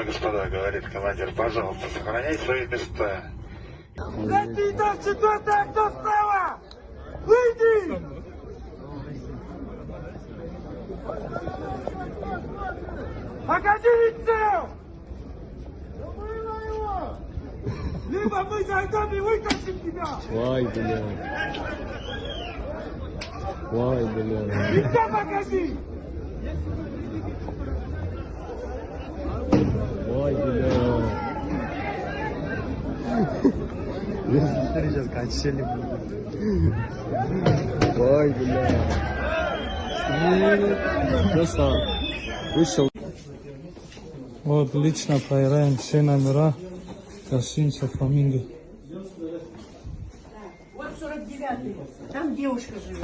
господа, говорит командир, пожалуйста, сохраняйте свои места. Капитан, четвертый, кто справа? Выйди! Покажи лицо! Либо мы зайдем и вытащим тебя! Vay bile. Vay bile. Лицо покажи! Vay bile. Сейчас качели будут. Vay bile. Просто вышел. Вот лично проверяем все номера гостиницы «Фламинго». Вот 49-й. Там девушка живет.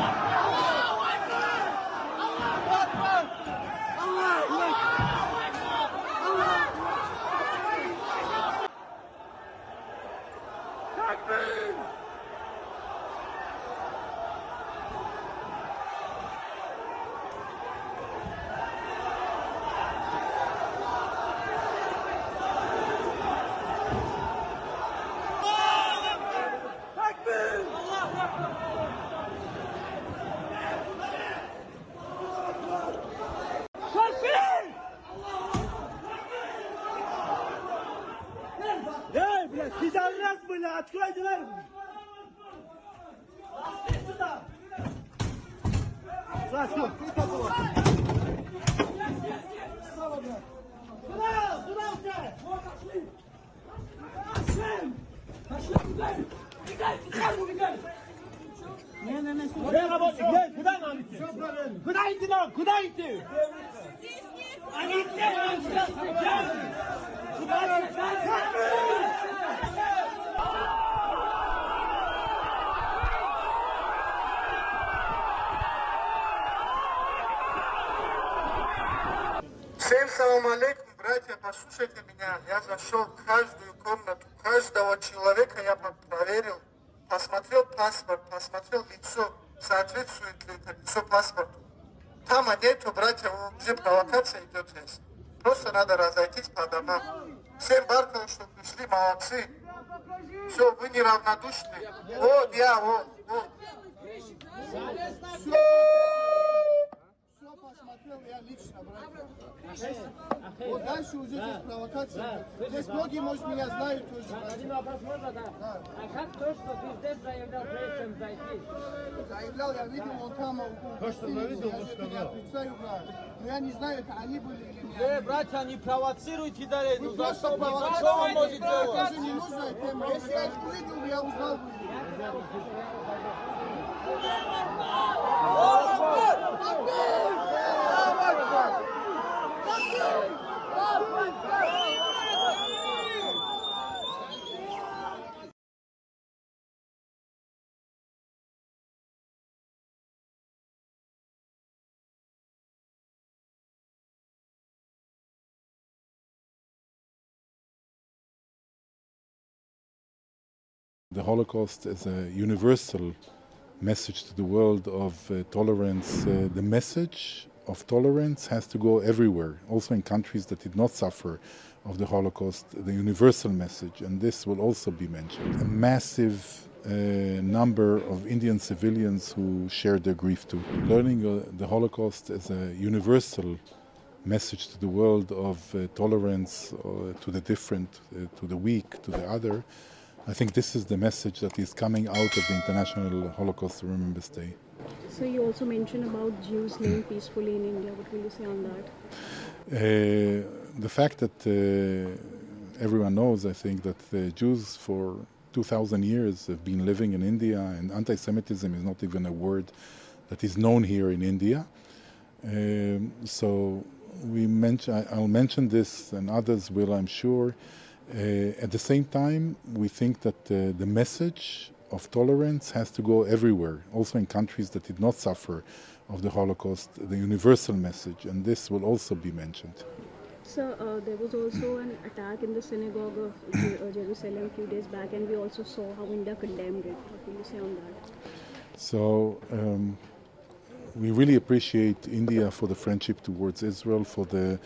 Эй, блядь, пидорас, блядь, открой дверь! Куда идти нам? Куда идти? Всем салам алейкум, братья, послушайте меня. Я зашел в каждую комнату, каждого человека я проверил, посмотрел паспорт, посмотрел лицо, соответствует ли это лицо паспорту. Там нету, братья, уже провокация идет здесь. Просто надо разойтись по домам. Всем баркал, что пришли, молодцы. Все, вы неравнодушны. Вот я, вот. Все посмотрел я лично, братья. Вот дальше уже здесь провокация. Здесь многие, может, меня знают тоже. Один вопрос можно, да? А как то, что ты здесь заявлял, прежде чем зайти? Заявлял, я видел вон там у гостиницы, я отрицаю, брат. Но я не знаю, это они были или нет. Братья, не провоцируйте далее. Вы просто провоцируете, это же не нужная тема. Если я их увидел, я узнал бы. The Holocaust is a universal message to the world of tolerance. The message of tolerance has to go everywhere, also in countries that did not suffer of the Holocaust, the universal message, and this will also be mentioned. A massive number of Indian civilians who shared their grief too. Learning the Holocaust is a universal message to the world of tolerance to the different, to the weak, to the other. I think this is the message that is coming out of the International Holocaust Remembrance Day. So you also mentioned about Jews living peacefully in India. What will you say on that? The fact that everyone knows, I think, that the Jews for 2,000 years have been living in India, and anti-Semitism is not even a word that is known here in India. So I'll mention this, and others will, I'm sure. At the same time, we think that the message of tolerance has to go everywhere, also in countries that did not suffer of the Holocaust, the universal message, and this will also be mentioned. So there was also an attack in the synagogue of Jerusalem a few days back, and we also saw how India condemned it. What will you say on that? So we really appreciate India for the friendship towards Israel, for the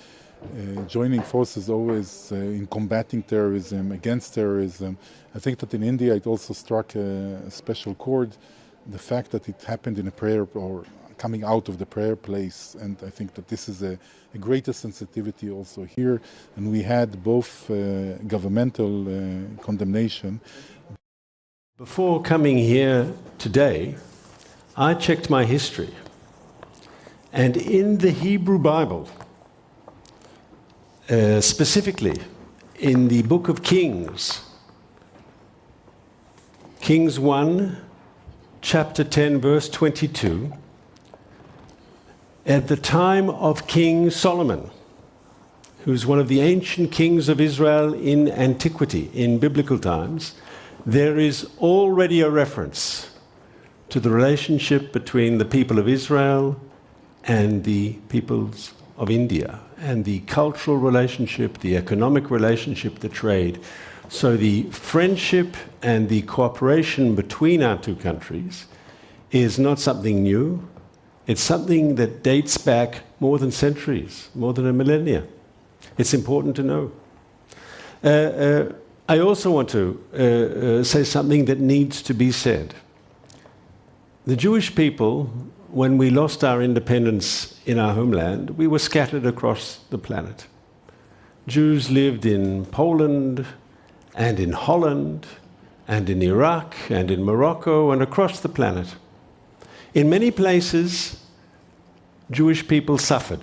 joining forces always in combating terrorism, against terrorism. I think that in India it also struck a special chord, the fact that it happened in a prayer or coming out of the prayer place, and I think that this is a greater sensitivity also here, and we had both governmental condemnation. Before coming here today, I checked my history, and in the Hebrew Bible, specifically in the book of Kings, Kings 1, chapter 10, verse 22, at the time of King Solomon, who's one of the ancient kings of Israel in antiquity, in biblical times, there is already a reference to the relationship between the people of Israel and the peoples of India, and the cultural relationship, the economic relationship, the trade. So the friendship and the cooperation between our two countries is not something new. It's something that dates back more than centuries, more than a millennia. It's important to know. I also want to say something that needs to be said. The Jewish people, when we lost our independence in our homeland, we were scattered across the planet. Jews lived in Poland and in Holland and in Iraq and in Morocco and across the planet. In many places, Jewish people suffered.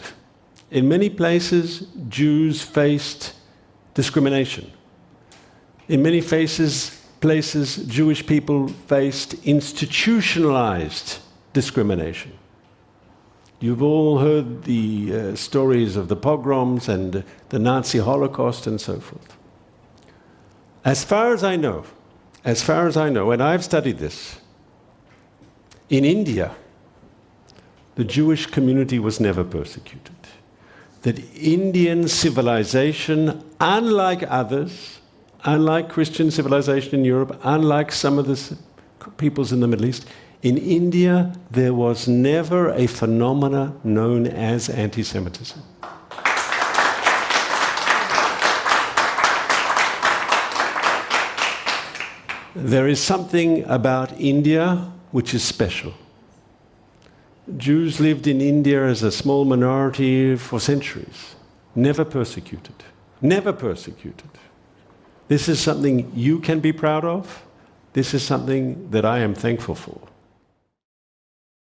In many places, Jews faced discrimination. In many places, Jewish people faced institutionalized discrimination. You've all heard the stories of the pogroms and the Nazi Holocaust and so forth. As far as I know, and I've studied this, in India, the Jewish community was never persecuted. That Indian civilization, unlike others, unlike Christian civilization in Europe, unlike some of the peoples in the Middle East, in India there was never a phenomena known as anti-Semitism. There is something about India which is special. Jews lived in India as a small minority for centuries, never persecuted, never persecuted. This is something you can be proud of. This is something that I am thankful for.